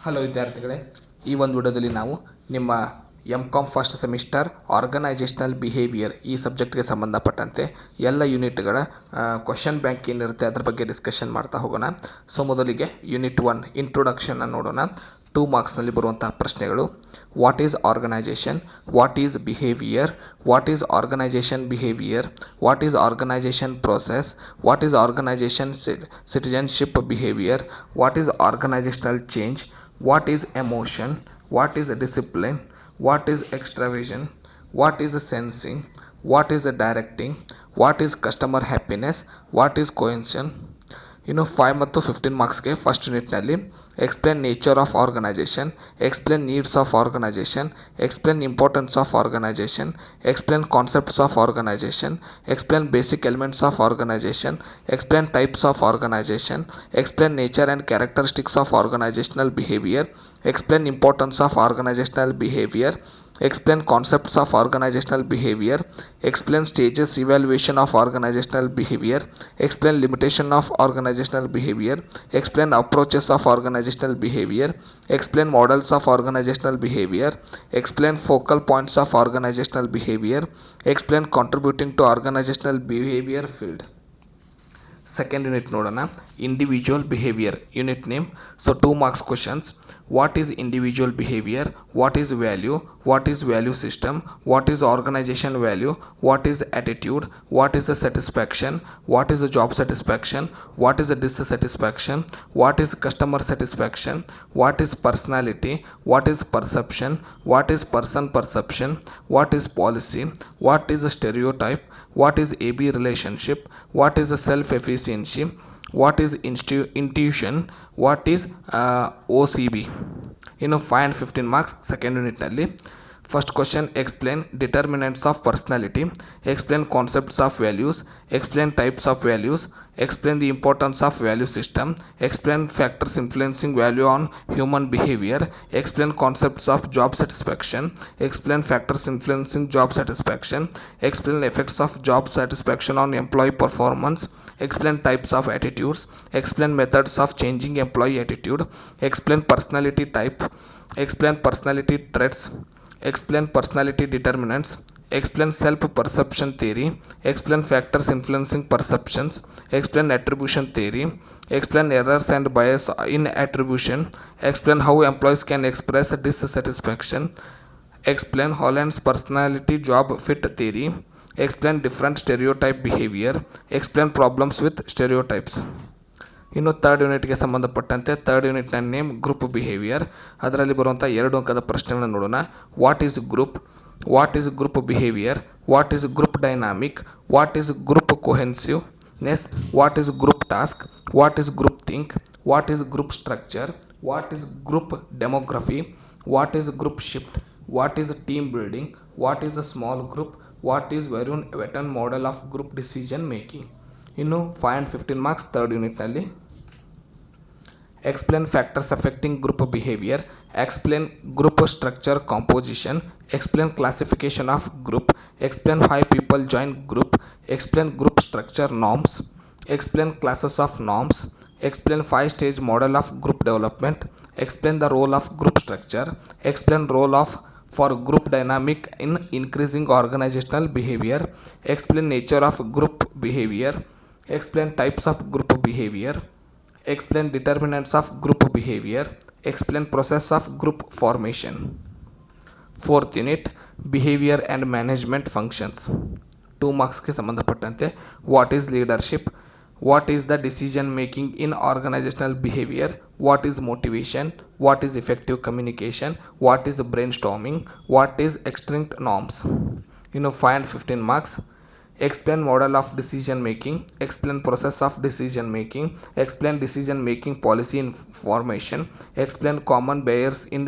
Hello ವಿದ್ಯಾರ್ಥಿಗಳೇ, ಈ ಒಂದು ವಿಡಿಯೋದಲ್ಲಿ ನಾವು ನಿಮ್ಮ ಎಮ್.ಕಾಮ್ ಫಸ್ಟ್ ಸೆಮಿಸ್ಟರ್ ಆರ್ಗನೈಜೇಷನಲ್ ಬಿಹೇವಿಯರ್ ಈ ಸಬ್ಜೆಕ್ಟ್ಗೆ ಸಂಬಂಧಪಟ್ಟಂತೆ ಎಲ್ಲ ಯೂನಿಟ್ಗಳ ಕ್ವಶನ್ ಬ್ಯಾಂಕ್ ಏನಿರುತ್ತೆ ಅದ್ರ ಬಗ್ಗೆ ಡಿಸ್ಕಷನ್ ಮಾಡ್ತಾ ಹೋಗೋಣ. ಸೊ ಮೊದಲಿಗೆ ಯೂನಿಟ್ 1 ಇಂಟ್ರೊಡಕ್ಷನ್ನ ನೋಡೋಣ. 2 ಮಾರ್ಕ್ಸ್ನಲ್ಲಿ ಬರುವಂತಹ ಪ್ರಶ್ನೆಗಳು: what is organisation, what is behaviour, what is organisation behaviour, what is organisation process, what is organisation citizenship behaviour, what is organisational change, what is emotion, what is discipline, what is extravision, what is sensing, what is directing, what is customer happiness, what is cohesion. 5 ಮತ್ತು 15 ಮಾರ್ಕ್ಸ್ಗೆ first ಯೂನಿಟ್ನಲ್ಲಿ explain nature of organisation, explain needs of organisation, explain importance of organisation, explain concepts of organisation, explain basic elements of organisation, explain types of organisation, explain nature and characteristics of organisational behaviour, explain importance of organisational behaviour, explain concepts of organizational behavior, explain stages evaluation of organizational behavior, explain limitation of organizational behavior, explain approaches of organizational behavior, explain models of organizational behavior, explain focal points of organizational behavior, explain contributing to organizational behavior field. Second unit ನೋಡೋಣ, individual behavior. Unit name. So 2 marks questions. What is individual behavior, what is value, what is value system, what is organization value, what is attitude, what is the satisfaction, what is the job satisfaction, what is the dissatisfaction, what is customer satisfaction, what is personality, what is perception, what is person perception, what is policy, what is a stereotype, what is AB relationship, what is a self efficiency, what is intuition, what is OCB. 5 and 15 marks second ಯೂನಿಟ್ನಲ್ಲಿ. First question: explain determinants of personality, explain concepts of values, explain types of values, explain the importance of value system, explain factors influencing value on human behavior, explain concepts of job satisfaction, explain factors influencing job satisfaction, explain effects of job satisfaction on employee performance, explain types of attitudes, explain methods of changing employee attitude, explain personality type, explain personality traits, explain personality determinants, explain self-perception theory, explain factors influencing perceptions, explain attribution theory, explain errors and bias in attribution, explain how employees can express dissatisfaction, explain Holland's personality job fit theory, explain different stereotype behavior, explain problems with stereotypes. Third ಯೂನಿಟ್ಗೆ ಸಂಬಂಧಪಟ್ಟಂತೆ third ಯೂನಿಟ್ನ name group behaviour. ಅದರಲ್ಲಿ ಬರುವಂಥ 2 ಅಂಕದ ಪ್ರಶ್ನೆಗಳನ್ನು ನೋಡೋಣ. What is group, what is group behaviour, what is group dynamic, what is group cohesiveness, what is group task, what is group think, what is group structure, what is group demography, what is group shift, what is team building, what is a small group, what is Vroom Yetton model of group decision making. 5 and 15 marks third ಯೂನಿಟ್ನಲ್ಲಿ. Explain factors affecting group behavior, explain group structure composition, explain classification of group, explain why people join group, explain group structure norms, explain classes of norms, explain 5-stage model of group development, explain the role of group structure, explain role of for group dynamic in increasing organizational behavior, explain nature of group behavior, explain types of group behavior, explain determinants of group behavior, explain process of group formation. Fourth unit: behavior and management functions. 2 ಮಾರ್ಕ್ಸ್ಗೆ ಸಂಬಂಧಪಟ್ಟಂತೆ what is leadership, what is the decision making in organisational behaviour, what is motivation, what is effective communication, what is brainstorming, what is extrinsic norms. 5 and 15 marks. Explain model of decision making, explain process of decision making, explain decision making policy information, explain common bias in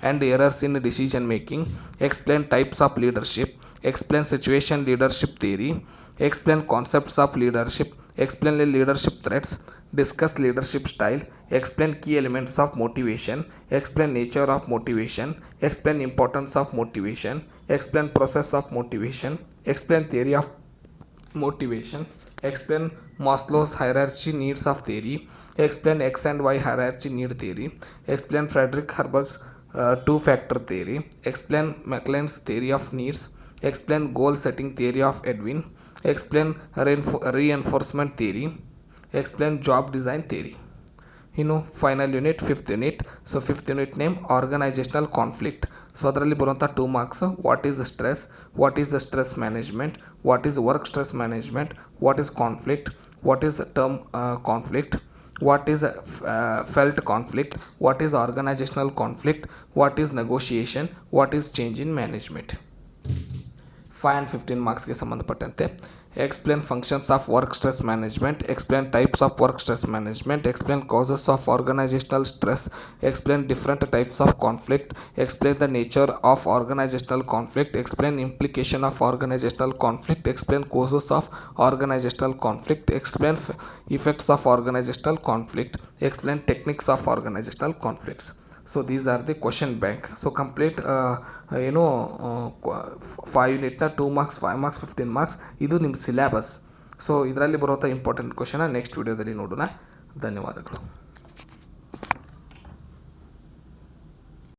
and errors in decision making, explain types of leadership, explain situation leadership theory, explain concepts of leadership, explain leadership threats, discuss leadership style, explain key elements of motivation, explain nature of motivation, explain importance of motivation, explain process of motivation, explain theory of motivation, explain Maslow's hierarchy needs of theory, explain X and Y hierarchy need theory, explain Frederick Herbert's two-factor theory, explain McLean's theory of needs, explain goal setting theory of Edwin, explain reinforcement theory, explain job design theory. Final unit fifth unit. So fifth unit name organisational conflict. So ಅದರಲ್ಲಿ ಬರುವಂಥ 2 marks. What is stress, what is stress management, what is work stress management, what is conflict, what is term conflict, what is felt conflict, what is organizational conflict, what is negotiation, what is change in management. 5 and 15 marks ಗೆ ಸಂಬಂಧಪಟ್ಟಂತೆ explain functions of work stress management, explain types of work stress management, explain causes of organizational stress, explain different types of conflict, explain the nature of organizational conflict, explain implication of organizational conflict, explain causes of organizational conflict, explain effects of organizational conflict, explain techniques of organizational conflicts. So these are the question bank. So complete 5 ಯೂನಿಟ್ನ 2 marks, 5 marks, 15 marks ಇದು ನಿಮ್ಮ syllabus. So ಇದರಲ್ಲಿ ಬರುವಂಥ important ಕ್ವಶನ next ವಿಡಿಯೋದಲ್ಲಿ ನೋಡೋಣ. ಧನ್ಯವಾದಗಳು.